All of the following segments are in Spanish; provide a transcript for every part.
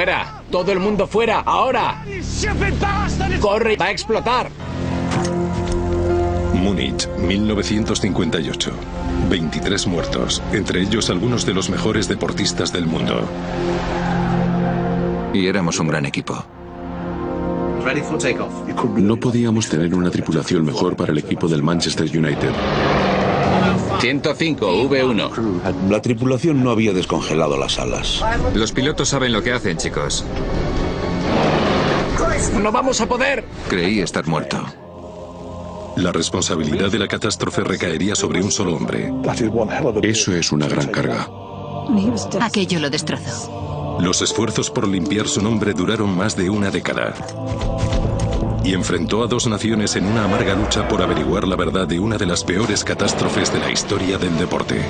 ¡Fuera! ¡Todo el mundo fuera! ¡Ahora! ¡Corre! ¡Va a explotar! Múnich, 1958. 23 muertos, entre ellos algunos de los mejores deportistas del mundo. Y éramos un gran equipo. No podíamos tener una tripulación mejor para el equipo del Manchester United. 105, V1. La tripulación no había descongelado las alas. Los pilotos saben lo que hacen, chicos. ¡No vamos a poder! Creí estar muerto. La responsabilidad de la catástrofe recaería sobre un solo hombre. Eso es una gran carga. Aquello lo destrozó. Los esfuerzos por limpiar su nombre duraron más de una década. Y enfrentó a dos naciones en una amarga lucha por averiguar la verdad de una de las peores catástrofes de la historia del deporte.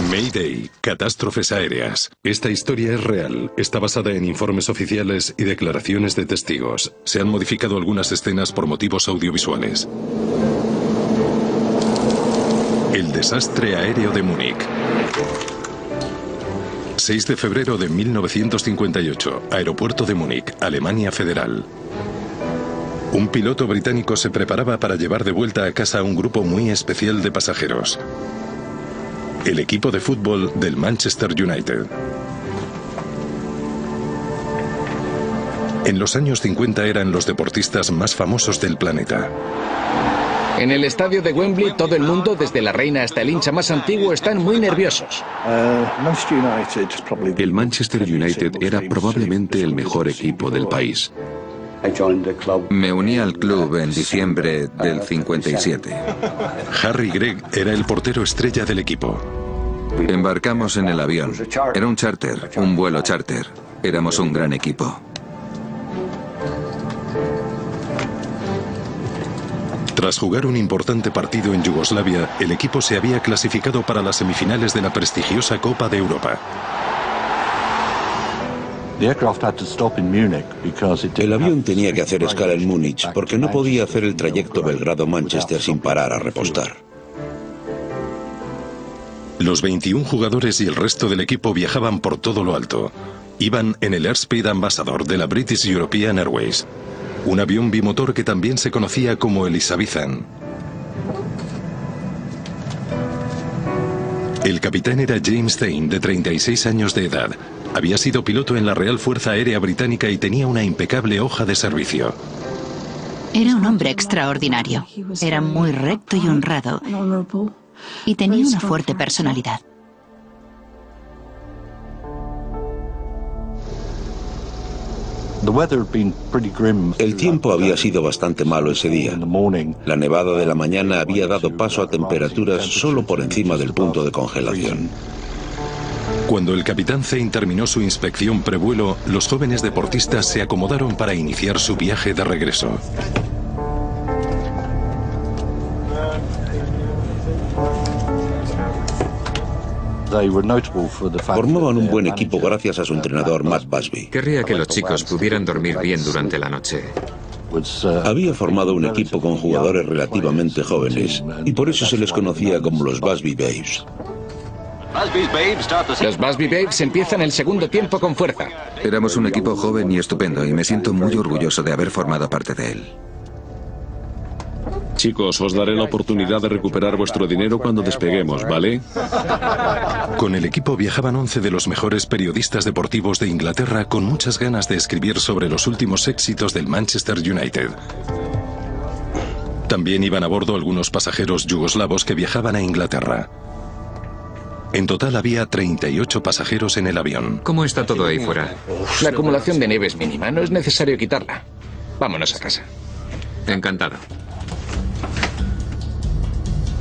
Mayday, catástrofes aéreas. Esta historia es real, está basada en informes oficiales y declaraciones de testigos. Se han modificado algunas escenas por motivos audiovisuales. El desastre aéreo de Múnich. 6 de febrero de 1958, aeropuerto de Múnich, Alemania Federal. Un piloto británico se preparaba para llevar de vuelta a casa a un grupo muy especial de pasajeros. El equipo de fútbol del Manchester United. En los años 50 eran los deportistas más famosos del planeta. En el estadio de Wembley, todo el mundo, desde la reina hasta el hincha más antiguo, están muy nerviosos. El Manchester United era probablemente el mejor equipo del país. Me uní al club en diciembre del 57. Harry Gregg era el portero estrella del equipo. Embarcamos en el avión. Era un charter, un vuelo charter. Éramos un gran equipo. Tras jugar un importante partido en Yugoslavia, el equipo se había clasificado para las semifinales de la prestigiosa Copa de Europa. El avión tenía que hacer escala en Múnich porque no podía hacer el trayecto Belgrado-Manchester sin parar a repostar. Los 21 jugadores y el resto del equipo viajaban por todo lo alto. Iban en el Airspeed Ambassador de la British European Airways, un avión bimotor que también se conocía como Elizabethan. El capitán era James Thane, de 36 años de edad. Había sido piloto en la Real Fuerza Aérea Británica y tenía una impecable hoja de servicio. Era un hombre extraordinario. Era muy recto y honrado. Y tenía una fuerte personalidad. El tiempo había sido bastante malo ese día. La nevada de la mañana había dado paso a temperaturas solo por encima del punto de congelación. Cuando el capitán Thane terminó su inspección prevuelo, los jóvenes deportistas se acomodaron para iniciar su viaje de regreso. Formaban un buen equipo gracias a su entrenador Matt Busby. Querría que los chicos pudieran dormir bien durante la noche. Había formado un equipo con jugadores relativamente jóvenes y por eso se les conocía como los Busby Babes. Los Busby Babes empiezan el segundo tiempo con fuerza. Éramos un equipo joven y estupendo y me siento muy orgulloso de haber formado parte de él. Chicos, os daré la oportunidad de recuperar vuestro dinero cuando despeguemos, ¿vale? Con el equipo viajaban 11 de los mejores periodistas deportivos de Inglaterra con muchas ganas de escribir sobre los últimos éxitos del Manchester United. También iban a bordo algunos pasajeros yugoslavos que viajaban a Inglaterra. En total había 38 pasajeros en el avión. ¿Cómo está todo ahí fuera? La acumulación de nieve es mínima, no es necesario quitarla. Vámonos a casa. Encantado.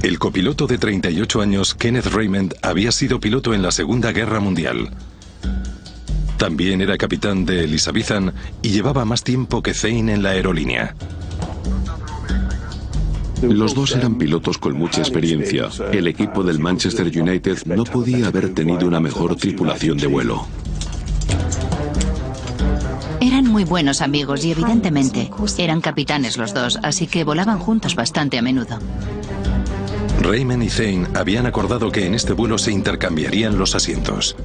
El copiloto de 38 años, Kenneth Raymond, había sido piloto en la Segunda Guerra Mundial. También era capitán de Elizabethan y llevaba más tiempo que Thane en la aerolínea. Los dos eran pilotos con mucha experiencia. El equipo del Manchester United no podía haber tenido una mejor tripulación de vuelo. Eran muy buenos amigos y evidentemente eran capitanes los dos, así que volaban juntos bastante a menudo. Raymond y Thane habían acordado que en este vuelo se intercambiarían los asientos.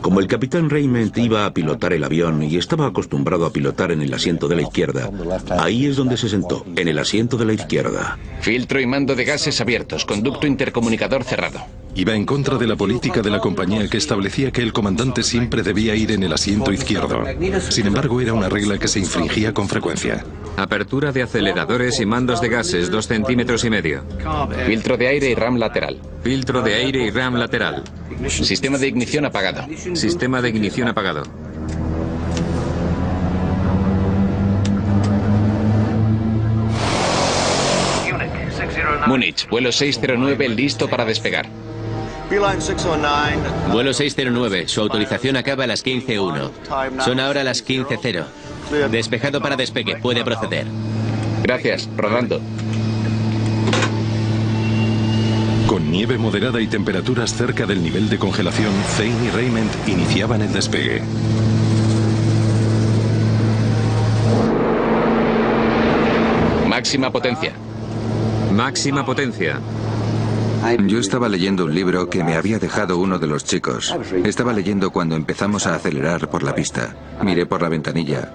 Como el capitán Raymond iba a pilotar el avión y estaba acostumbrado a pilotar en el asiento de la izquierda, ahí es donde se sentó, en el asiento de la izquierda. Filtro y mando de gases abiertos, conducto intercomunicador cerrado. Iba en contra de la política de la compañía que establecía que el comandante siempre debía ir en el asiento izquierdo. Sin embargo, era una regla que se infringía con frecuencia. Apertura de aceleradores y mandos de gases, 2,5 centímetros. Filtro de aire y RAM lateral. Filtro de aire y RAM lateral. Sistema de ignición apagado. Sistema de ignición apagado. Múnich, vuelo 609, listo para despegar. Vuelo 609, su autorización acaba a las 15:01. Son ahora las 15:0. Despejado para despegue, puede proceder. Gracias, rodando. Con nieve moderada y temperaturas cerca del nivel de congelación, Thane y Raymond iniciaban el despegue. Máxima potencia. Máxima potencia. Yo estaba leyendo un libro que me había dejado uno de los chicos. Estaba leyendo cuando empezamos a acelerar por la pista. Miré por la ventanilla,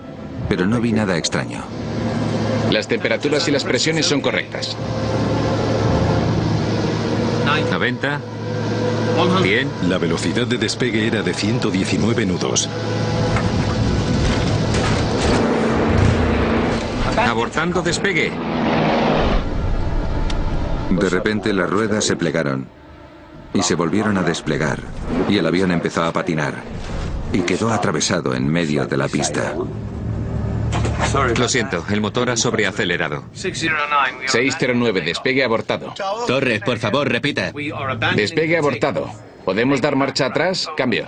pero no vi nada extraño. Las temperaturas y las presiones son correctas. 90. 100. La velocidad de despegue era de 119 nudos. Abortando despegue. De repente las ruedas se plegaron y se volvieron a desplegar y el avión empezó a patinar y quedó atravesado en medio de la pista. Lo siento, el motor ha sobreacelerado. 609, despegue abortado. Torre, por favor, repita. Despegue abortado. ¿Podemos dar marcha atrás? Cambio.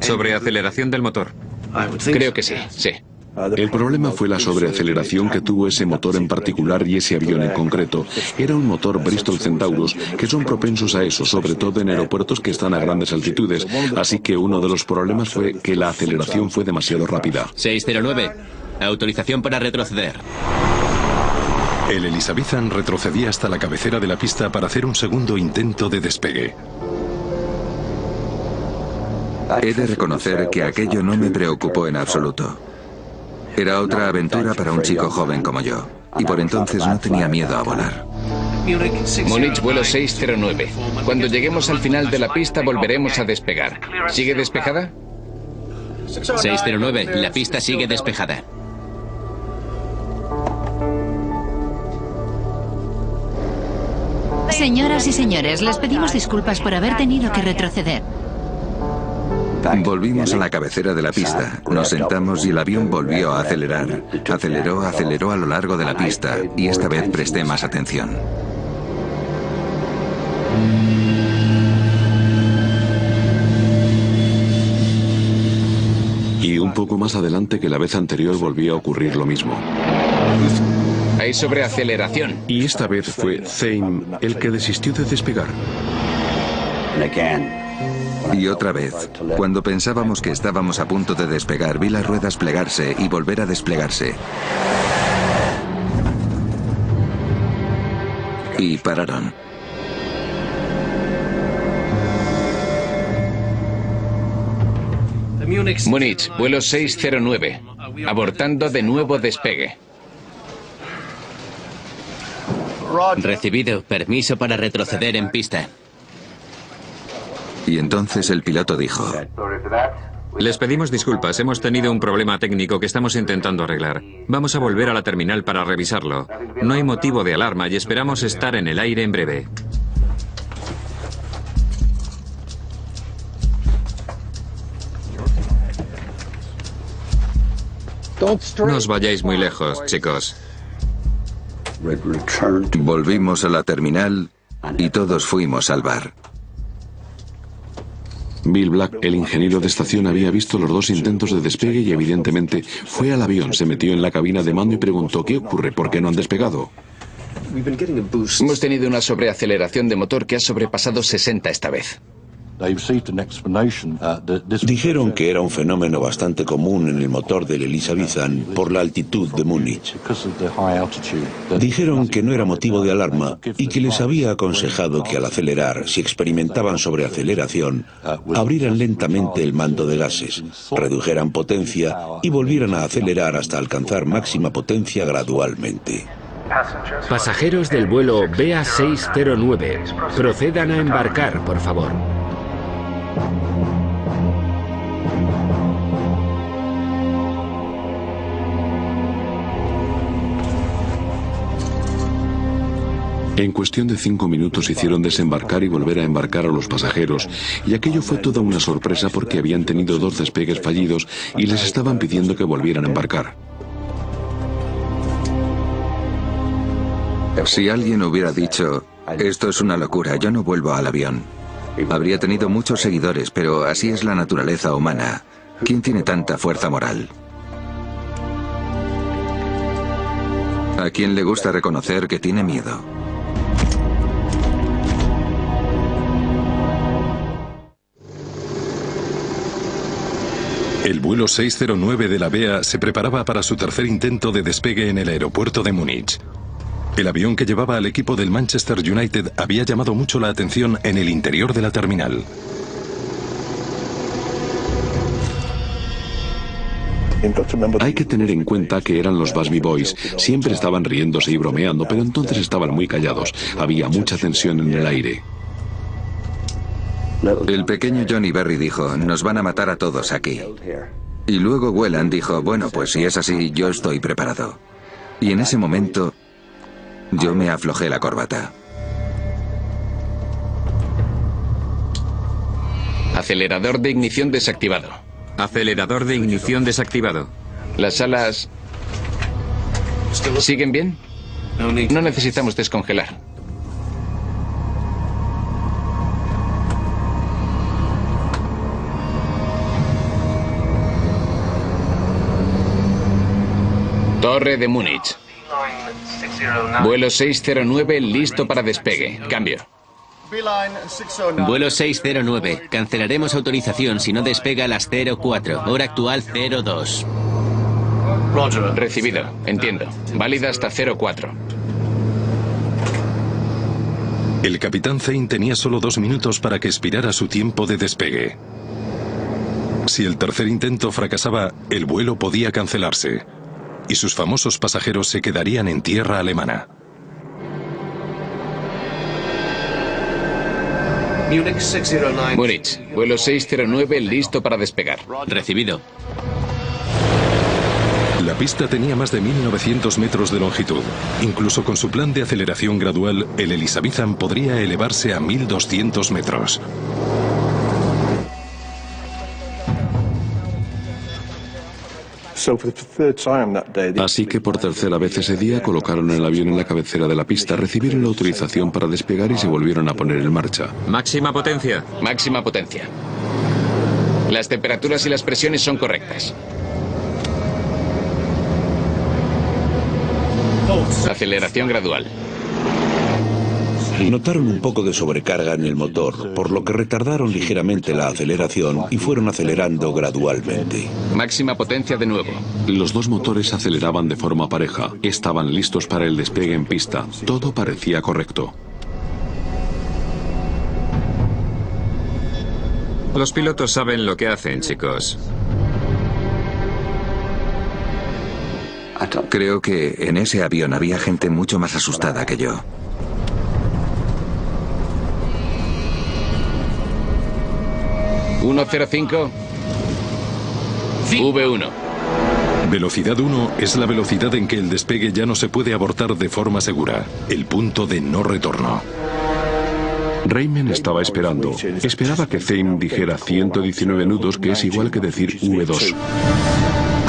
Sobreaceleración del motor. Creo que sí, sí. El problema fue la sobreaceleración que tuvo ese motor en particular y ese avión en concreto. Era un motor Bristol Centaurus, que son propensos a eso, sobre todo en aeropuertos que están a grandes altitudes. Así que uno de los problemas fue que la aceleración fue demasiado rápida. 609, autorización para retroceder. El Elizabethan retrocedía hasta la cabecera de la pista para hacer un segundo intento de despegue. He de reconocer que aquello no me preocupó en absoluto. Era otra aventura para un chico joven como yo, y por entonces no tenía miedo a volar. Múnich, vuelo 609. Cuando lleguemos al final de la pista volveremos a despegar. ¿Sigue despejada? 609, la pista sigue despejada. Señoras y señores, les pedimos disculpas por haber tenido que retroceder. Volvimos a la cabecera de la pista, nos sentamos y el avión volvió a acelerar. Aceleró a lo largo de la pista y esta vez presté más atención. Y un poco más adelante que la vez anterior volvió a ocurrir lo mismo. Hay sobreaceleración. Y esta vez fue Thane el que desistió de despegar. Y otra vez, cuando pensábamos que estábamos a punto de despegar, vi las ruedas plegarse y volver a desplegarse. Y pararon. Múnich, vuelo 609. Abortando de nuevo despegue. Recibido, permiso para retroceder en pista. Y entonces el piloto dijo: Les pedimos disculpas, hemos tenido un problema técnico que estamos intentando arreglar. Vamos a volver a la terminal para revisarlo. No hay motivo de alarma y esperamos estar en el aire en breve. No os vayáis muy lejos, chicos. Volvimos a la terminal y todos fuimos al bar. Bill Black, el ingeniero de estación, había visto los dos intentos de despegue y evidentemente fue al avión, se metió en la cabina de mando y preguntó: ¿qué ocurre? ¿Por qué no han despegado? Hemos tenido una sobreaceleración de motor que ha sobrepasado 60 esta vez. Dijeron que era un fenómeno bastante común en el motor del Elizabethan por la altitud de Múnich. Dijeron que no era motivo de alarma y que les había aconsejado que al acelerar, si experimentaban sobreaceleración, abrieran lentamente el mando de gases, redujeran potencia y volvieran a acelerar hasta alcanzar máxima potencia gradualmente. Pasajeros del vuelo BA609, procedan a embarcar, por favor. En cuestión de 5 minutos hicieron desembarcar y volver a embarcar a los pasajeros, y aquello fue toda una sorpresa porque habían tenido 2 despegues fallidos y les estaban pidiendo que volvieran a embarcar. Si alguien hubiera dicho, esto es una locura, yo no vuelvo al avión, habría tenido muchos seguidores, pero así es la naturaleza humana. ¿Quién tiene tanta fuerza moral? ¿A quién le gusta reconocer que tiene miedo? El vuelo 609 de la BA se preparaba para su tercer intento de despegue en el aeropuerto de Múnich. El avión que llevaba al equipo del Manchester United había llamado mucho la atención en el interior de la terminal. Hay que tener en cuenta que eran los Busby Boys. Siempre estaban riéndose y bromeando, pero entonces estaban muy callados. Había mucha tensión en el aire. El pequeño Johnny Berry dijo, nos van a matar a todos aquí. Y luego Whelan dijo, bueno, pues si es así, yo estoy preparado. Y en ese momento, yo me aflojé la corbata. Acelerador de ignición desactivado. Acelerador de ignición desactivado. ¿Las alas siguen bien? No necesitamos descongelar. Torre de Múnich. Vuelo 609 listo para despegue. Cambio. Vuelo 609. Cancelaremos autorización si no despega a las 04. Hora actual 02. Recibido. Entiendo. Válida hasta 04. El capitán Zane tenía solo 2 minutos para que expirara su tiempo de despegue. Si el tercer intento fracasaba, el vuelo podía cancelarse y sus famosos pasajeros se quedarían en tierra alemana. Múnich, vuelo 609 listo para despegar. Recibido. La pista tenía más de 1900 metros de longitud. Incluso con su plan de aceleración gradual, el Elizabethan podría elevarse a 1200 metros. Así que por tercera vez ese día colocaron el avión en la cabecera de la pista, recibieron la autorización para despegar y se volvieron a poner en marcha. Máxima potencia. Máxima potencia. Las temperaturas y las presiones son correctas. Aceleración gradual. Notaron un poco de sobrecarga en el motor, por lo que retardaron ligeramente la aceleración y fueron acelerando gradualmente. Máxima potencia de nuevo. Los 2 motores aceleraban de forma pareja. Estaban listos para el despegue en pista. Todo parecía correcto. Los pilotos saben lo que hacen, chicos. Creo que en ese avión había gente mucho más asustada que yo. ¿105? V1. Velocidad 1 es la velocidad en que el despegue ya no se puede abortar de forma segura, el punto de no retorno. Raymond estaba esperando. Esperaba que Zane dijera 119 nudos, que es igual que decir V2.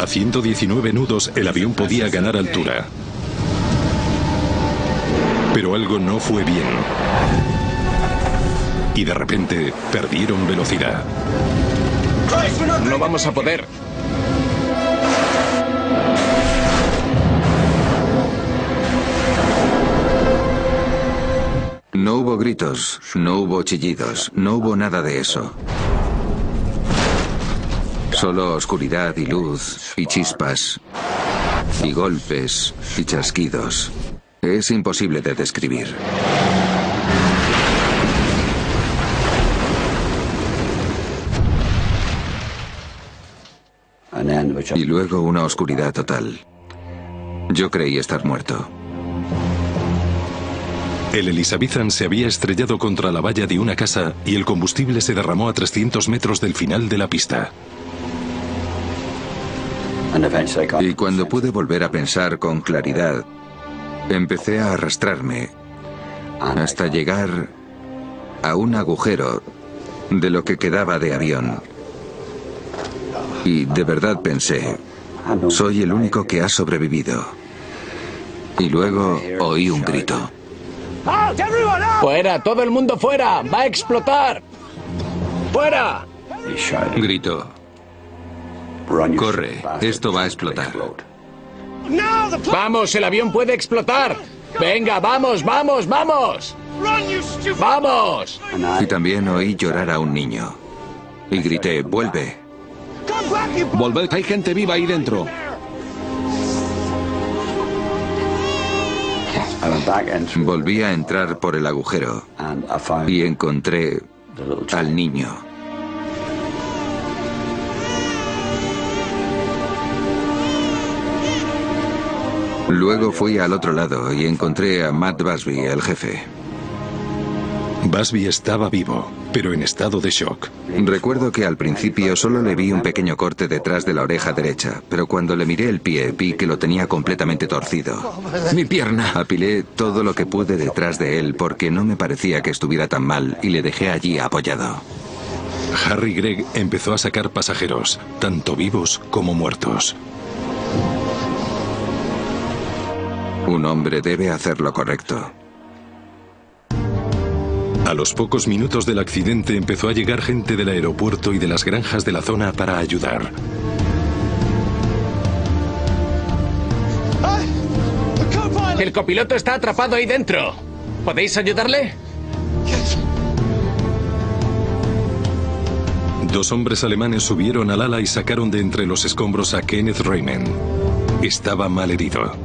A 119 nudos el avión podía ganar altura. Pero algo no fue bien. Y de repente perdieron velocidad. No vamos a poder. No hubo gritos, no hubo chillidos, no hubo nada de eso. Solo oscuridad y luz, y chispas, y golpes, y chasquidos. Es imposible de describir. Y luego una oscuridad total. Yo creí estar muerto. El Elizabethan se había estrellado contra la valla de una casa y el combustible se derramó a 300 metros del final de la pista. Y cuando pude volver a pensar con claridad, empecé a arrastrarme hasta llegar a un agujero de lo que quedaba de avión. Y de verdad pensé, soy el único que ha sobrevivido. Y luego oí un grito. ¡Fuera! ¡Todo el mundo fuera! ¡Va a explotar! ¡Fuera! Gritó. Corre, esto va a explotar. ¡Vamos! ¡El avión puede explotar! ¡Venga, vamos, vamos, vamos! ¡Vamos! Y también oí llorar a un niño. Y grité, ¡vuelve! Volved, hay gente viva ahí dentro. Volví a entrar por el agujero y encontré al niño. Luego fui al otro lado y encontré a Matt Busby, el jefe. Busby estaba vivo, pero en estado de shock. Recuerdo que al principio solo le vi un pequeño corte detrás de la oreja derecha, pero cuando le miré el pie vi que lo tenía completamente torcido. Mi pierna. Apilé todo lo que pude detrás de él porque no me parecía que estuviera tan mal y le dejé allí apoyado. Harry Gregg empezó a sacar pasajeros, tanto vivos como muertos. Un hombre debe hacer lo correcto. A los pocos minutos del accidente empezó a llegar gente del aeropuerto y de las granjas de la zona para ayudar. El copiloto está atrapado ahí dentro. ¿Podéis ayudarle? Dos hombres alemanes subieron al ala y sacaron de entre los escombros a Kenneth Raymond. Estaba mal herido.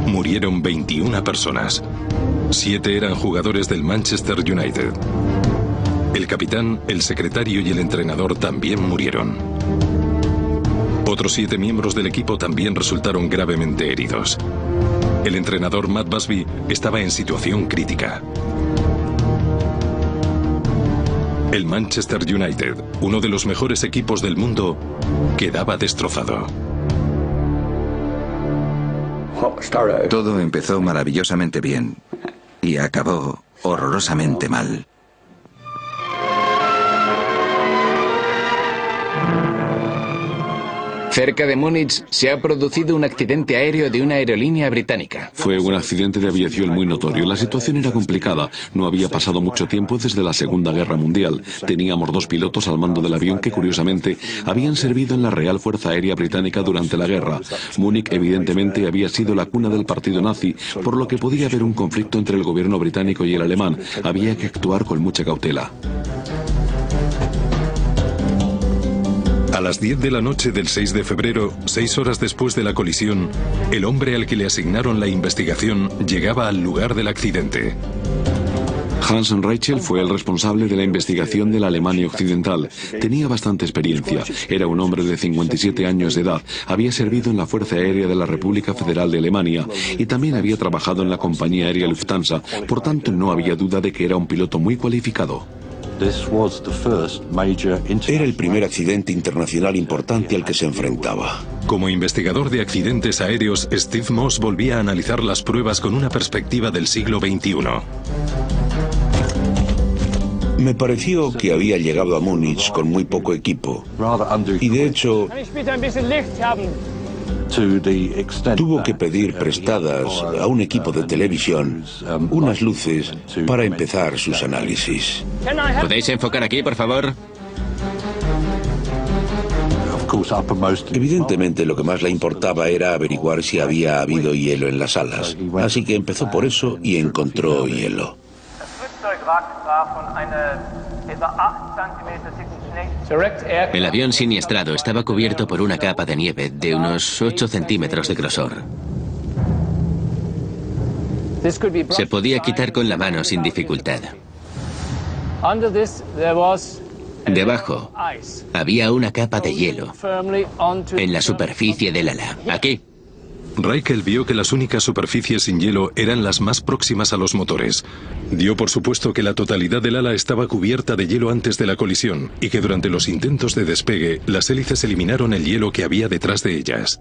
Murieron 21 personas. 7 eran jugadores del Manchester United. El capitán, el secretario y el entrenador también murieron. Otros 7 miembros del equipo también resultaron gravemente heridos. El entrenador Matt Busby estaba en situación crítica. El Manchester United, uno de los mejores equipos del mundo, quedaba destrozado. Todo empezó maravillosamente bien y acabó horrorosamente mal. Cerca de Múnich se ha producido un accidente aéreo de una aerolínea británica. Fue un accidente de aviación muy notorio. La situación era complicada. No había pasado mucho tiempo desde la Segunda Guerra Mundial. Teníamos 2 pilotos al mando del avión que, curiosamente, habían servido en la Real Fuerza Aérea Británica durante la guerra. Múnich, evidentemente, había sido la cuna del partido nazi, por lo que podía haber un conflicto entre el gobierno británico y el alemán. Había que actuar con mucha cautela. A las 10 de la noche del 6 de febrero, 6 horas después de la colisión, el hombre al que le asignaron la investigación llegaba al lugar del accidente. Hansen Reichel fue el responsable de la investigación de la Alemania Occidental. Tenía bastante experiencia. Era un hombre de 57 años de edad. Había servido en la Fuerza Aérea de la República Federal de Alemania y también había trabajado en la compañía aérea Lufthansa. Por tanto, no había duda de que era un piloto muy cualificado. Era el primer accidente internacional importante al que se enfrentaba. Como investigador de accidentes aéreos, Steve Moss volvía a analizar las pruebas con una perspectiva del siglo XXI. Me pareció que había llegado a Múnich con muy poco equipo. Y de hecho, tuvo que pedir prestadas a un equipo de televisión unas luces para empezar sus análisis. ¿Podéis enfocar aquí, por favor? Evidentemente lo que más le importaba era averiguar si había habido hielo en las alas, así que empezó por eso y encontró hielo. El avión siniestrado estaba cubierto por una capa de nieve de unos 8 centímetros de grosor. Se podía quitar con la mano sin dificultad. Debajo había una capa de hielo en la superficie del ala. Aquí. Raikkonen vio que las únicas superficies sin hielo eran las más próximas a los motores. Dio por supuesto que la totalidad del ala estaba cubierta de hielo antes de la colisión y que durante los intentos de despegue las hélices eliminaron el hielo que había detrás de ellas.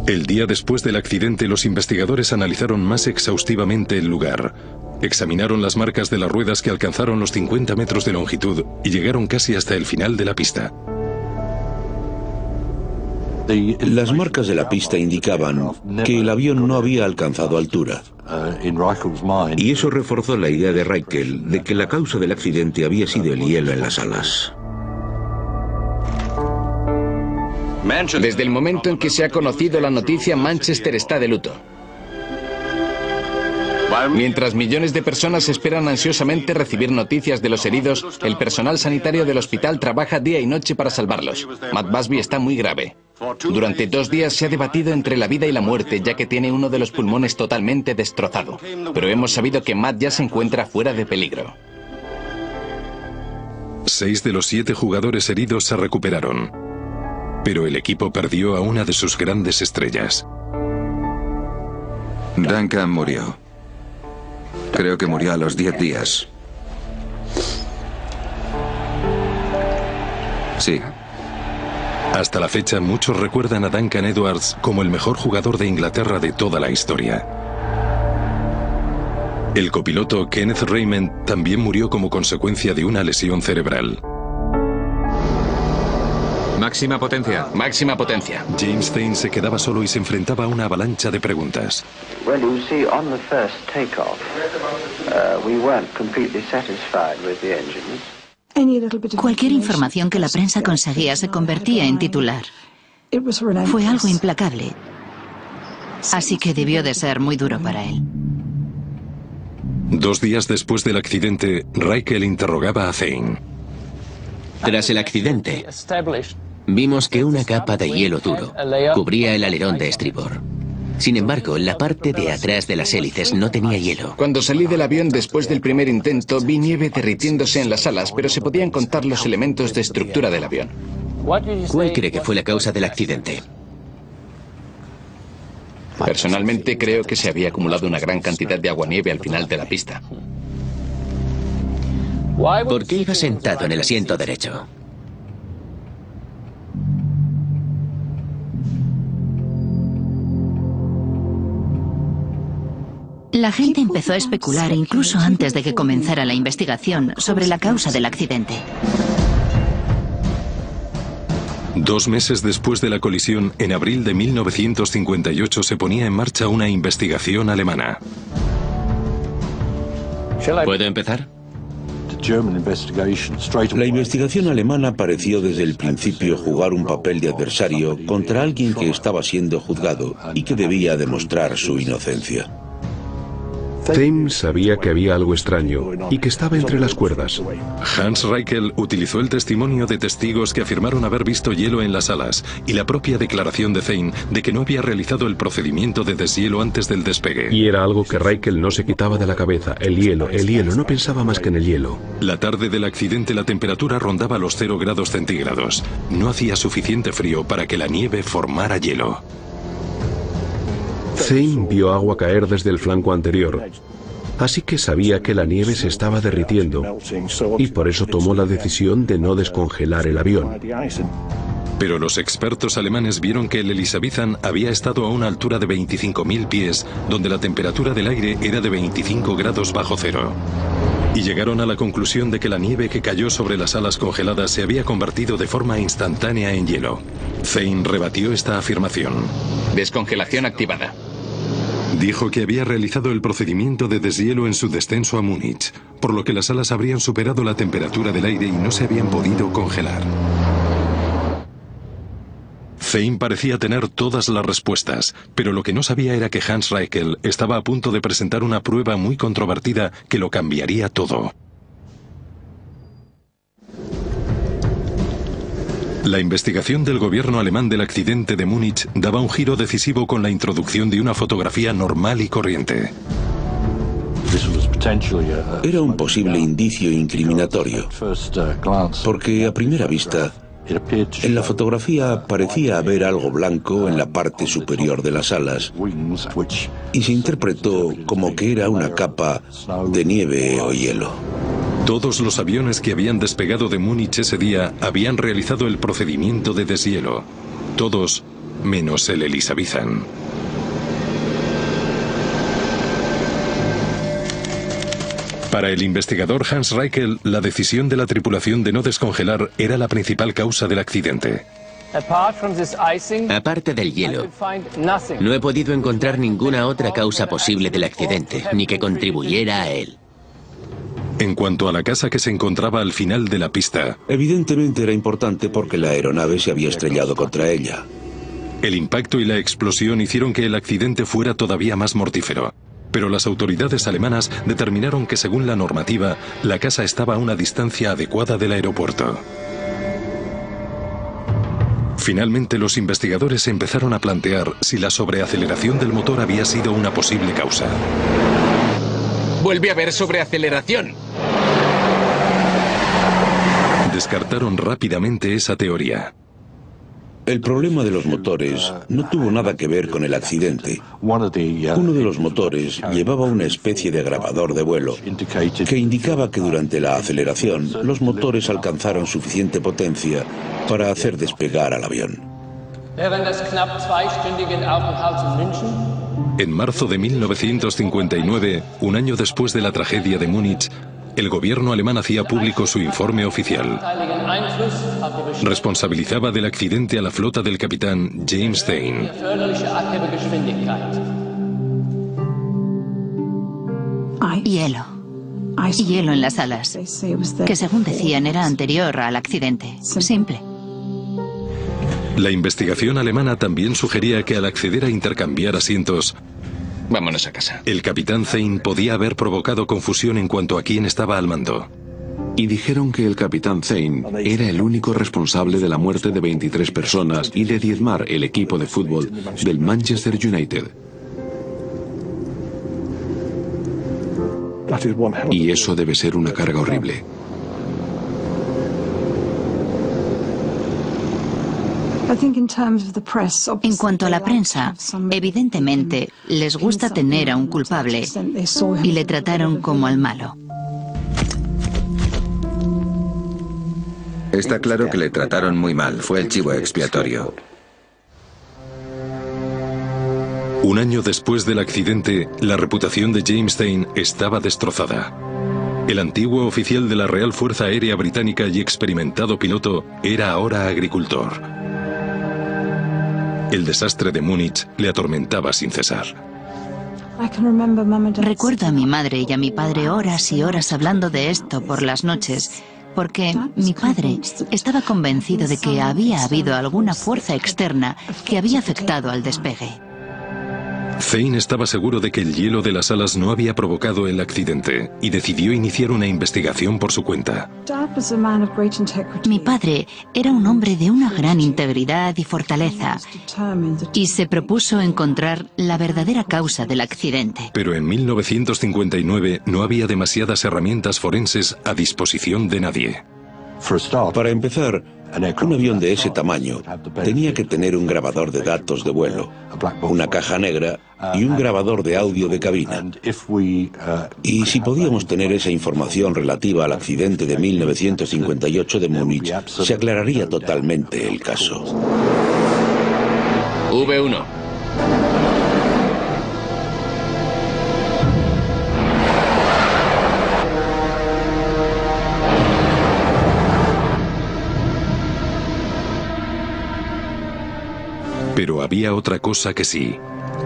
El día después del accidente, los investigadores analizaron más exhaustivamente el lugar. Examinaron las marcas de las ruedas que alcanzaron los 50 metros de longitud y llegaron casi hasta el final de la pista. Las marcas de la pista indicaban que el avión no había alcanzado altura. Y eso reforzó la idea de Raikkonen de que la causa del accidente había sido el hielo en las alas. Desde el momento en que se ha conocido la noticia, Manchester está de luto. Mientras millones de personas esperan ansiosamente recibir noticias de los heridos, el personal sanitario del hospital trabaja día y noche para salvarlos. Matt Busby está muy grave. Durante 2 días se ha debatido entre la vida y la muerte, ya que tiene uno de los pulmones totalmente destrozado. Pero hemos sabido que Matt ya se encuentra fuera de peligro. 6 de los 7 jugadores heridos se recuperaron. Pero el equipo perdió a una de sus grandes estrellas. Duncan murió. Creo que murió a los 10 días. Sí. Hasta la fecha, muchos recuerdan a Duncan Edwards como el mejor jugador de Inglaterra de toda la historia. El copiloto Kenneth Raymond también murió como consecuencia de una lesión cerebral. Máxima potencia. Máxima potencia. James Thane se quedaba solo y se enfrentaba a una avalancha de preguntas. Cualquier información que la prensa conseguía se convertía en titular. Fue algo implacable. Así que debió de ser muy duro para él. 2 días después del accidente, Raikkonen interrogaba a Thane. Tras el accidente, vimos que una capa de hielo duro cubría el alerón de estribor. Sin embargo, la parte de atrás de las hélices no tenía hielo. Cuando salí del avión después del primer intento, vi nieve derritiéndose en las alas, pero se podían contar los elementos de estructura del avión. ¿Cuál cree que fue la causa del accidente? Personalmente creo que se había acumulado una gran cantidad de aguanieve al final de la pista. ¿Por qué iba sentado en el asiento derecho? La gente empezó a especular incluso antes de que comenzara la investigación sobre la causa del accidente. 2 meses después de la colisión, en abril de 1958, se ponía en marcha una investigación alemana. ¿Puedo empezar? La investigación alemana pareció desde el principio jugar un papel de adversario contra alguien que estaba siendo juzgado y que debía demostrar su inocencia. Thane sabía que había algo extraño y que estaba entre las cuerdas. Hans Raikkonen utilizó el testimonio de testigos que afirmaron haber visto hielo en las alas y la propia declaración de Thane de que no había realizado el procedimiento de deshielo antes del despegue. Y era algo que Raikkonen no se quitaba de la cabeza. El hielo, no pensaba más que en el hielo. La tarde del accidente la temperatura rondaba los 0 grados centígrados. No hacía suficiente frío para que la nieve formara hielo. Thane vio agua caer desde el flanco anterior, así que sabía que la nieve se estaba derritiendo y por eso tomó la decisión de no descongelar el avión. Pero los expertos alemanes vieron que el Elizabethan había estado a una altura de 25.000 pies, donde la temperatura del aire era de 25 grados bajo cero. Y llegaron a la conclusión de que la nieve que cayó sobre las alas congeladas se había convertido de forma instantánea en hielo. Thane rebatió esta afirmación. Descongelación activada. Dijo que había realizado el procedimiento de deshielo en su descenso a Múnich, por lo que las alas habrían superado la temperatura del aire y no se habían podido congelar. Zane parecía tener todas las respuestas, pero lo que no sabía era que Hans Reichel estaba a punto de presentar una prueba muy controvertida que lo cambiaría todo. La investigación del gobierno alemán del accidente de Múnich daba un giro decisivo con la introducción de una fotografía normal y corriente. Era un posible indicio incriminatorio, porque a primera vista, en la fotografía parecía haber algo blanco en la parte superior de las alas y se interpretó como que era una capa de nieve o hielo. Todos los aviones que habían despegado de Múnich ese día habían realizado el procedimiento de deshielo. Todos, menos el Elizabethan. Para el investigador Hans Reichel, la decisión de la tripulación de no descongelar era la principal causa del accidente. Aparte del hielo, no he podido encontrar ninguna otra causa posible del accidente, ni que contribuyera a él. En cuanto a la casa que se encontraba al final de la pista, evidentemente era importante porque la aeronave se había estrellado contra ella. El impacto y la explosión hicieron que el accidente fuera todavía más mortífero. Pero las autoridades alemanas determinaron que, según la normativa, la casa estaba a una distancia adecuada del aeropuerto. Finalmente, los investigadores empezaron a plantear si la sobreaceleración del motor había sido una posible causa. ¡Vuelve a haber sobreaceleración! Descartaron rápidamente esa teoría. El problema de los motores no tuvo nada que ver con el accidente. Uno de los motores llevaba una especie de grabador de vuelo que indicaba que durante la aceleración los motores alcanzaron suficiente potencia para hacer despegar al avión. En marzo de 1959, un año después de la tragedia de Múnich, el gobierno alemán hacía público su informe oficial. Responsabilizaba del accidente a la flota del capitán James Zane. Hielo. Hielo en las alas, que según decían era anterior al accidente. Simple. La investigación alemana también sugería que al acceder a intercambiar asientos, vámonos a casa, el capitán Zane podía haber provocado confusión en cuanto a quién estaba al mando. Y dijeron que el capitán Zane era el único responsable de la muerte de 23 personas y de diezmar el equipo de fútbol del Manchester United. Y eso debe ser una carga horrible. En cuanto a la prensa, evidentemente les gusta tener a un culpable y le trataron como al malo. Está claro que le trataron muy mal, fue el chivo expiatorio. Un año después del accidente, la reputación de James Zane estaba destrozada. El antiguo oficial de la Real Fuerza Aérea Británica y experimentado piloto era ahora agricultor. El desastre de Múnich le atormentaba sin cesar. Recuerdo a mi madre y a mi padre horas y horas hablando de esto por las noches, porque mi padre estaba convencido de que había habido alguna fuerza externa que había afectado al despegue. Zane estaba seguro de que el hielo de las alas no había provocado el accidente y decidió iniciar una investigación por su cuenta. Mi padre era un hombre de una gran integridad y fortaleza y se propuso encontrar la verdadera causa del accidente. Pero en 1959 no había demasiadas herramientas forenses a disposición de nadie. Para empezar, un avión de ese tamaño tenía que tener un grabador de datos de vuelo, una caja negra y un grabador de audio de cabina. Y si podíamos tener esa información relativa al accidente de 1958 de Múnich, se aclararía totalmente el caso. V1. Pero había otra cosa que sí.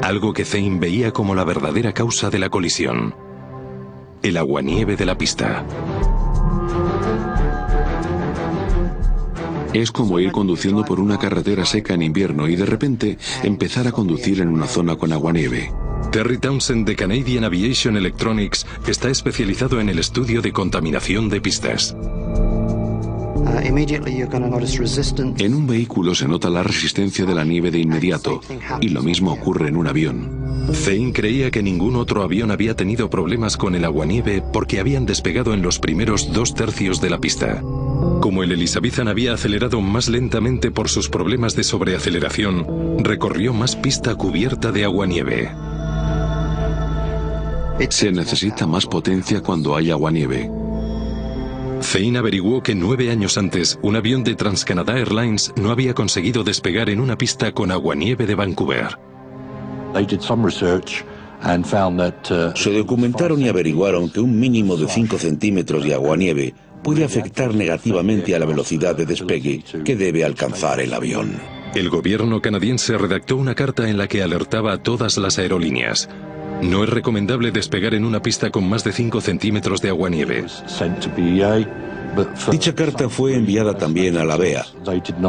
algo que Zane veía como la verdadera causa de la colisión: el aguanieve de la pista. Es como ir conduciendo por una carretera seca en invierno y de repente empezar a conducir en una zona con aguanieve. Terry Townsend de Canadian Aviation Electronics está especializado en el estudio de contaminación de pistas. En un vehículo se nota la resistencia de la nieve de inmediato, y lo mismo ocurre en un avión. Zane creía que ningún otro avión había tenido problemas con el aguanieve porque habían despegado en los primeros 2/3 de la pista. Como el Elizabethan había acelerado más lentamente por sus problemas de sobreaceleración, recorrió más pista cubierta de aguanieve. Se necesita más potencia cuando hay aguanieve. Zane averiguó que 9 años antes, un avión de TransCanada Airlines no había conseguido despegar en una pista con aguanieve de Vancouver. Se documentaron y averiguaron que un mínimo de 5 centímetros de aguanieve puede afectar negativamente a la velocidad de despegue que debe alcanzar el avión. El gobierno canadiense redactó una carta en la que alertaba a todas las aerolíneas: no es recomendable despegar en una pista con más de 5 centímetros de aguanieve. Dicha carta fue enviada también a la BEA,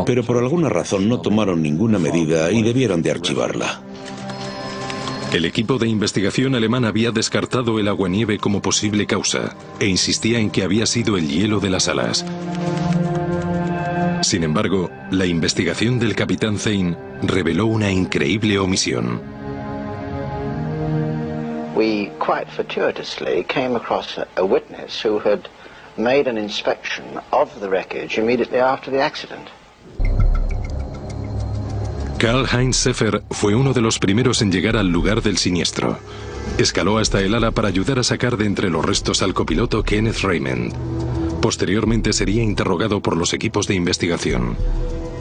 pero por alguna razón no tomaron ninguna medida y debieron de archivarla. El equipo de investigación alemán había descartado el aguanieve como posible causa e insistía en que había sido el hielo de las alas. Sin embargo, la investigación del capitán Zane reveló una increíble omisión. We quite fortuitously came across a witness who had made an inspection of the wreckage immediately after the accident. Karl-Heinz Seffer fue uno de los primeros en llegar al lugar del siniestro. Escaló hasta el ala para ayudar a sacar de entre los restos al copiloto Kenneth Raymond. Posteriormente sería interrogado por los equipos de investigación.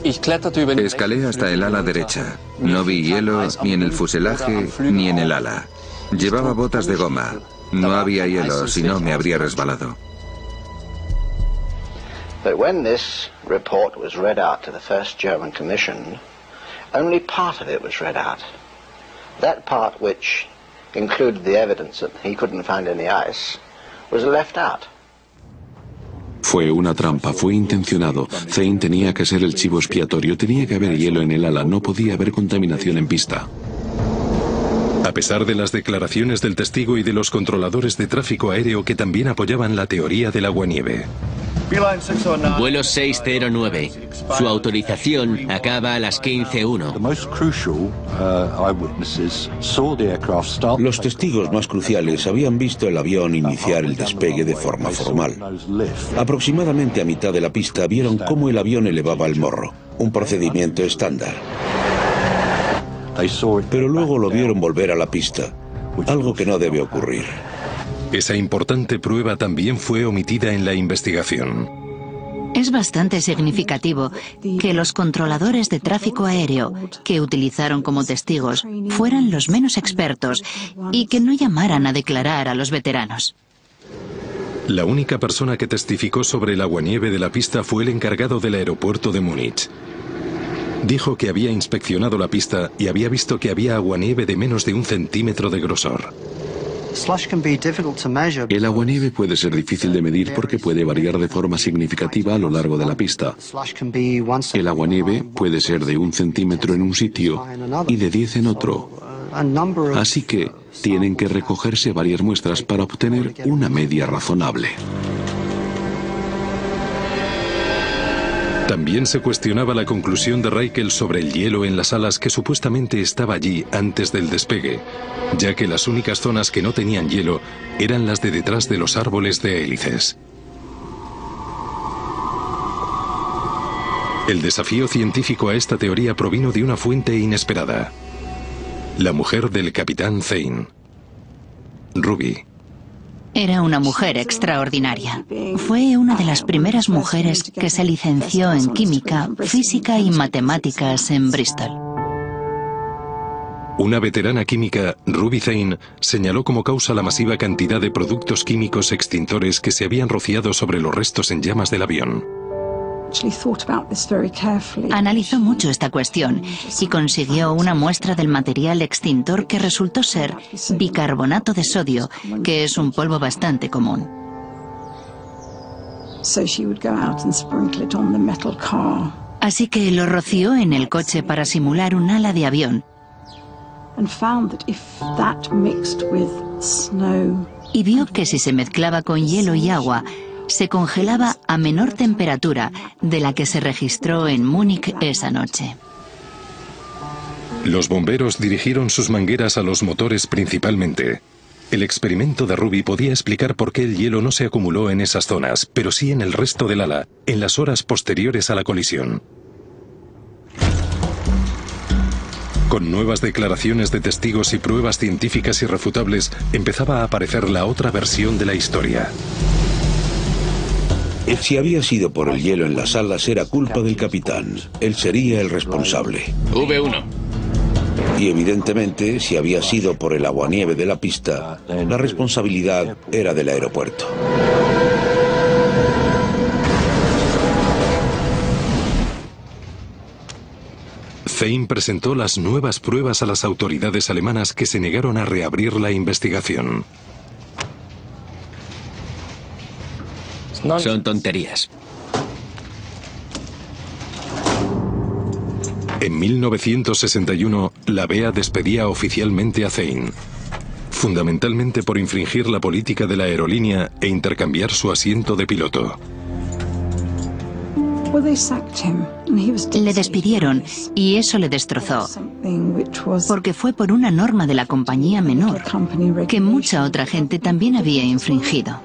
Escalé hasta el ala derecha. No vi hielo ni en el fuselaje ni en el ala. Llevaba botas de goma. No había hielo, si no me habría resbalado. But when this report was read out to the first German Commission, only part of it was read out. That part which included the evidence that he couldn't find any ice was left out. Fue una trampa, fue intencionado. Zane tenía que ser el chivo expiatorio, tenía que haber hielo en el ala, no podía haber contaminación en pista. A pesar de las declaraciones del testigo y de los controladores de tráfico aéreo que también apoyaban la teoría del aguanieve. Vuelo 609. Su autorización acaba a las 15:01. Los testigos más cruciales habían visto el avión iniciar el despegue de forma formal. Aproximadamente a mitad de la pista vieron cómo el avión elevaba el morro, un procedimiento estándar. Pero luego lo vieron volver a la pista, algo que no debe ocurrir. Esa importante prueba también fue omitida en la investigación. Es bastante significativo que los controladores de tráfico aéreo que utilizaron como testigos fueran los menos expertos y que no llamaran a declarar a los veteranos. La única persona que testificó sobre el aguanieve de la pista fue el encargado del aeropuerto de Múnich. Dijo que había inspeccionado la pista y había visto que había aguanieve de menos de 1 centímetro de grosor. El aguanieve puede ser difícil de medir porque puede variar de forma significativa a lo largo de la pista. El aguanieve puede ser de 1 centímetro en un sitio y de 10 en otro. Así que tienen que recogerse varias muestras para obtener una media razonable. También se cuestionaba la conclusión de Reichel sobre el hielo en las alas que supuestamente estaba allí antes del despegue, ya que las únicas zonas que no tenían hielo eran las de detrás de los árboles de hélices. El desafío científico a esta teoría provino de una fuente inesperada: la mujer del capitán Zane, Ruby. Era una mujer extraordinaria. Fue una de las primeras mujeres que se licenció en química, física y matemáticas en Bristol. Una veterana química, Ruby Zane, señaló como causa la masiva cantidad de productos químicos extintores que se habían rociado sobre los restos en llamas del avión. Analizó mucho esta cuestión y consiguió una muestra del material extintor que resultó ser bicarbonato de sodio, que es un polvo bastante común. Así que lo roció en el coche para simular un ala de avión. Y vio que si se mezclaba con hielo y agua, se congelaba a menor temperatura de la que se registró en Múnich esa noche. Los bomberos dirigieron sus mangueras a los motores principalmente. El experimento de Ruby podía explicar por qué el hielo no se acumuló en esas zonas, pero sí en el resto del ala, en las horas posteriores a la colisión. Con nuevas declaraciones de testigos y pruebas científicas irrefutables, empezaba a aparecer la otra versión de la historia. Si había sido por el hielo en las alas, era culpa del capitán. Él sería el responsable. V1. Y evidentemente, si había sido por el aguanieve de la pista, la responsabilidad era del aeropuerto. Thein presentó las nuevas pruebas a las autoridades alemanas, que se negaron a reabrir la investigación. Son tonterías. En 1961, la BEA despedía oficialmente a Thein, fundamentalmente por infringir la política de la aerolínea e intercambiar su asiento de piloto. Le despidieron y eso le destrozó, porque fue por una norma de la compañía menor, que mucha otra gente también había infringido.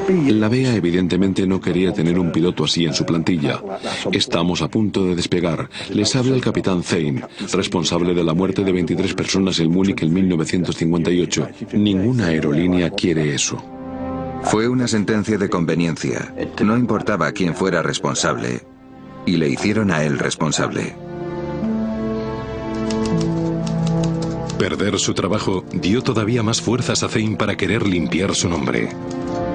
La BEA evidentemente no quería tener un piloto así en su plantilla. Estamos a punto de despegar. Les habla el capitán Thein, responsable de la muerte de 23 personas en Múnich en 1958. Ninguna aerolínea quiere eso. Fue una sentencia de conveniencia. No importaba quién fuera responsable. Y le hicieron a él responsable. Perder su trabajo dio todavía más fuerzas a Thein para querer limpiar su nombre.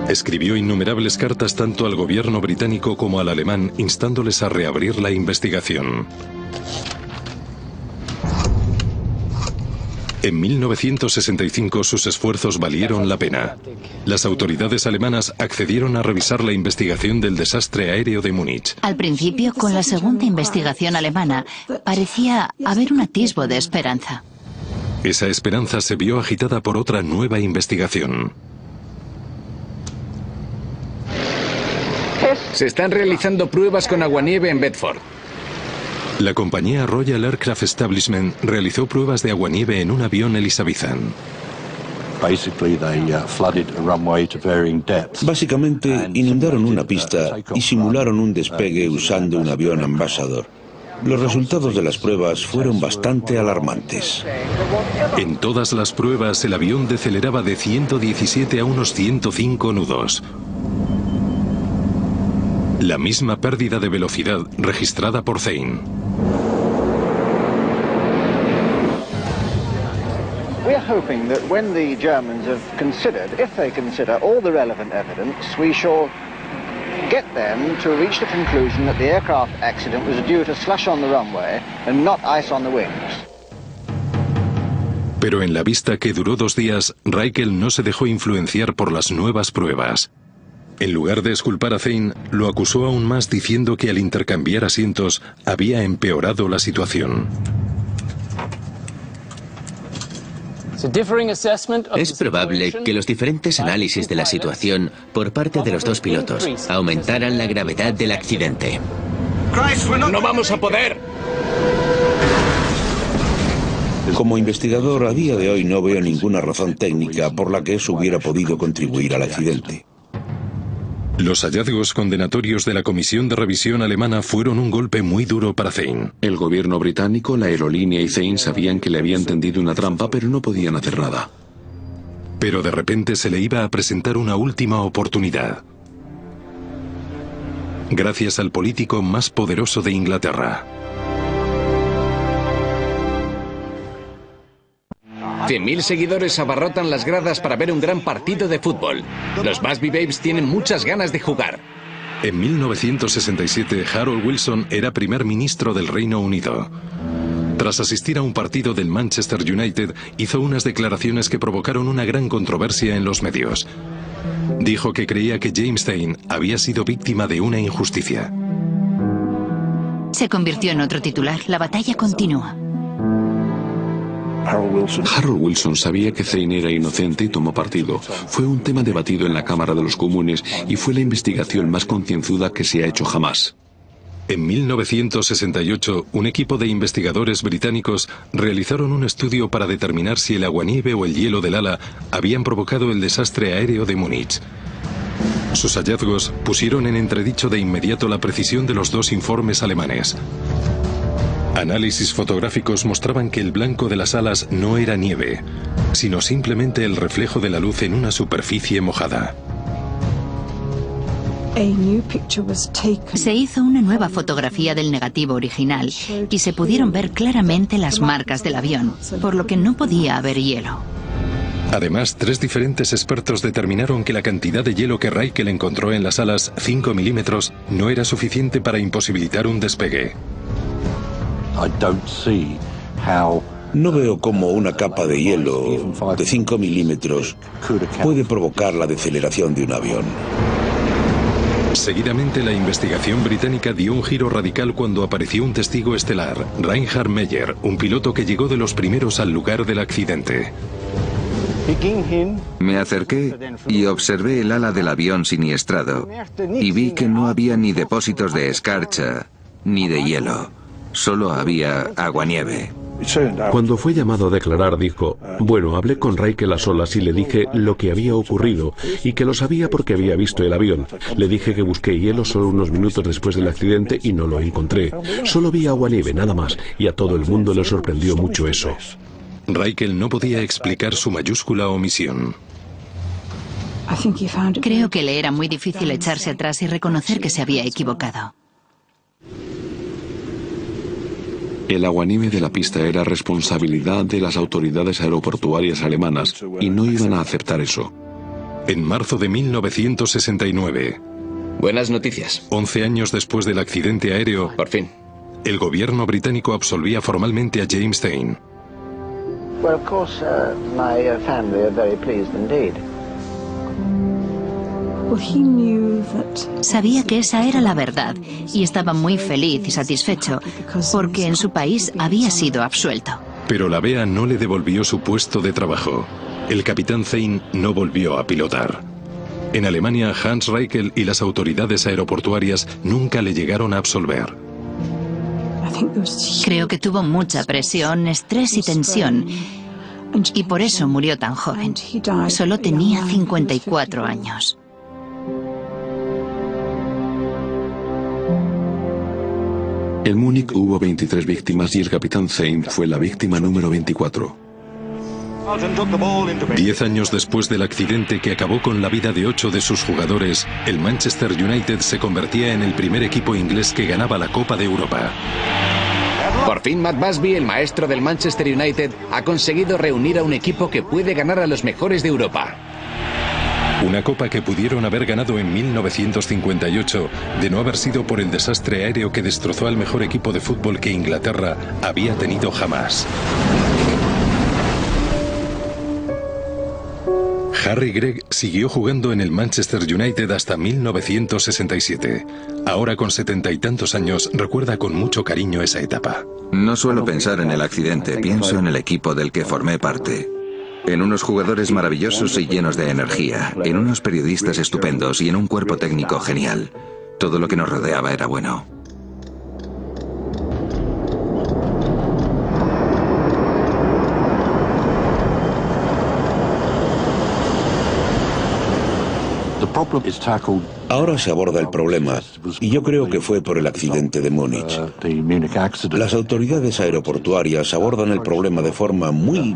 Escribió innumerables cartas tanto al gobierno británico como al alemán, instándoles a reabrir la investigación. En 1965 sus esfuerzos valieron la pena. Las autoridades alemanas accedieron a revisar la investigación del desastre aéreo de Múnich. Al principio, con la segunda investigación alemana, parecía haber un atisbo de esperanza. Esa esperanza se vio agitada por otra nueva investigación. Se están realizando pruebas con aguanieve en Bedford. La compañía Royal Aircraft Establishment realizó pruebas de aguanieve en un avión Elizabethan. Básicamente, inundaron una pista y simularon un despegue usando un avión Ambassador. Los resultados de las pruebas fueron bastante alarmantes. En todas las pruebas, el avión deceleraba de 117 a unos 105 nudos. La misma pérdida de velocidad registrada por Thein. We are hoping that when the Germans have considered, if they consider all the relevant evidence, we shall get them to reach the conclusion that the aircraft accident was due to slush on the runway and not ice on the wings. Pero en la vista que duró 2 días, Reichel no se dejó influenciar por las nuevas pruebas. En lugar de exculpar a Thein, lo acusó aún más diciendo que al intercambiar asientos había empeorado la situación. Es probable que los diferentes análisis de la situación por parte de los dos pilotos aumentaran la gravedad del accidente. ¡No vamos a poder! Como investigador, a día de hoy no veo ninguna razón técnica por la que eso hubiera podido contribuir al accidente. Los hallazgos condenatorios de la Comisión de Revisión alemana fueron un golpe muy duro para Thein. El gobierno británico, la aerolínea y Thein sabían que le habían tendido una trampa, pero no podían hacer nada. Pero de repente se le iba a presentar una última oportunidad. Gracias al político más poderoso de Inglaterra. 100.000 seguidores abarrotan las gradas para ver un gran partido de fútbol. Los Busby Babes tienen muchas ganas de jugar. En 1967, Harold Wilson era primer ministro del Reino Unido. Tras asistir a un partido del Manchester United, hizo unas declaraciones que provocaron una gran controversia en los medios. Dijo que creía que James Stein había sido víctima de una injusticia. Se convirtió en otro titular. La batalla continúa. Harold Wilson sabía que Stein era inocente y tomó partido. Fue un tema debatido en la Cámara de los Comunes y fue la investigación más concienzuda que se ha hecho jamás. En 1968, un equipo de investigadores británicos realizaron un estudio para determinar si el aguanieve o el hielo del ala habían provocado el desastre aéreo de Múnich. Sus hallazgos pusieron en entredicho de inmediato la precisión de los dos informes alemanes. Análisis fotográficos mostraban que el blanco de las alas no era nieve, sino simplemente el reflejo de la luz en una superficie mojada. Se hizo una nueva fotografía del negativo original y se pudieron ver claramente las marcas del avión, por lo que no podía haber hielo. Además, 3 diferentes expertos determinaron que la cantidad de hielo que Reichel encontró en las alas, 5 milímetros, no era suficiente para imposibilitar un despegue. No veo cómo una capa de hielo de 5 milímetros puede provocar la deceleración de un avión. Seguidamente, la investigación británica dio un giro radical cuando apareció un testigo estelar, Reinhard Meier, un piloto que llegó de los primeros al lugar del accidente. Me acerqué y observé el ala del avión siniestrado y vi que no había ni depósitos de escarcha ni de hielo, solo había aguanieve. Cuando fue llamado a declarar dijo, bueno, hablé con Reichel a solas y le dije lo que había ocurrido y que lo sabía porque había visto el avión. Le dije que busqué hielo solo unos minutos después del accidente y no lo encontré. Solo vi aguanieve, nada más, y a todo el mundo le sorprendió mucho eso. Reichel no podía explicar su mayúscula omisión. Creo que le era muy difícil echarse atrás y reconocer que se había equivocado. El aguanieve de la pista era responsabilidad de las autoridades aeroportuarias alemanas y no iban a aceptar eso. En marzo de 1969. Buenas noticias. 11 años después del accidente aéreo, por fin, el gobierno británico absolvía formalmente a James Stein. Well, of course, my family are very pleased indeed. Sabía que esa era la verdad y estaba muy feliz y satisfecho porque en su país había sido absuelto. Pero la BEA no le devolvió su puesto de trabajo. El capitán Stein no volvió a pilotar. En Alemania, Hans Reichel y las autoridades aeroportuarias nunca le llegaron a absolver. Creo que tuvo mucha presión, estrés y tensión y por eso murió tan joven. Solo tenía 54 años. En Múnich hubo 23 víctimas y el capitán Stein fue la víctima número 24. 10 años después del accidente que acabó con la vida de 8 de sus jugadores, el Manchester United se convertía en el primer equipo inglés que ganaba la Copa de Europa. Por fin Matt Busby, el maestro del Manchester United, ha conseguido reunir a un equipo que puede ganar a los mejores de Europa. Una copa que pudieron haber ganado en 1958, de no haber sido por el desastre aéreo que destrozó al mejor equipo de fútbol que Inglaterra había tenido jamás. Harry Gregg siguió jugando en el Manchester United hasta 1967. Ahora con 70 y tantos años, recuerda con mucho cariño esa etapa. No suelo pensar en el accidente, pienso en el equipo del que formé parte. En unos jugadores maravillosos y llenos de energía, en unos periodistas estupendos y en un cuerpo técnico genial. Todo lo que nos rodeaba era bueno. Ahora se aborda el problema, y yo creo que fue por el accidente de Múnich. Las autoridades aeroportuarias abordan el problema de forma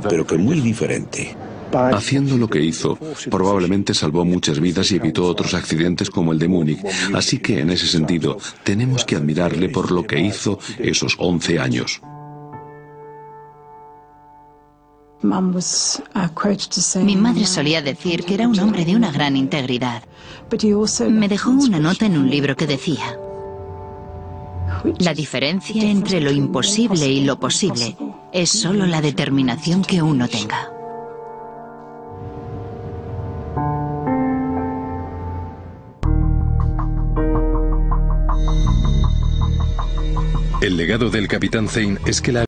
pero que muy diferente. Haciendo lo que hizo, probablemente salvó muchas vidas y evitó otros accidentes como el de Múnich. Así que, en ese sentido, tenemos que admirarle por lo que hizo esos 11 años. Mi madre solía decir que era un hombre de una gran integridad. Me dejó una nota en un libro que decía: la diferencia entre lo imposible y lo posible es solo la determinación que uno tenga. El legado del Capitán Zane es que la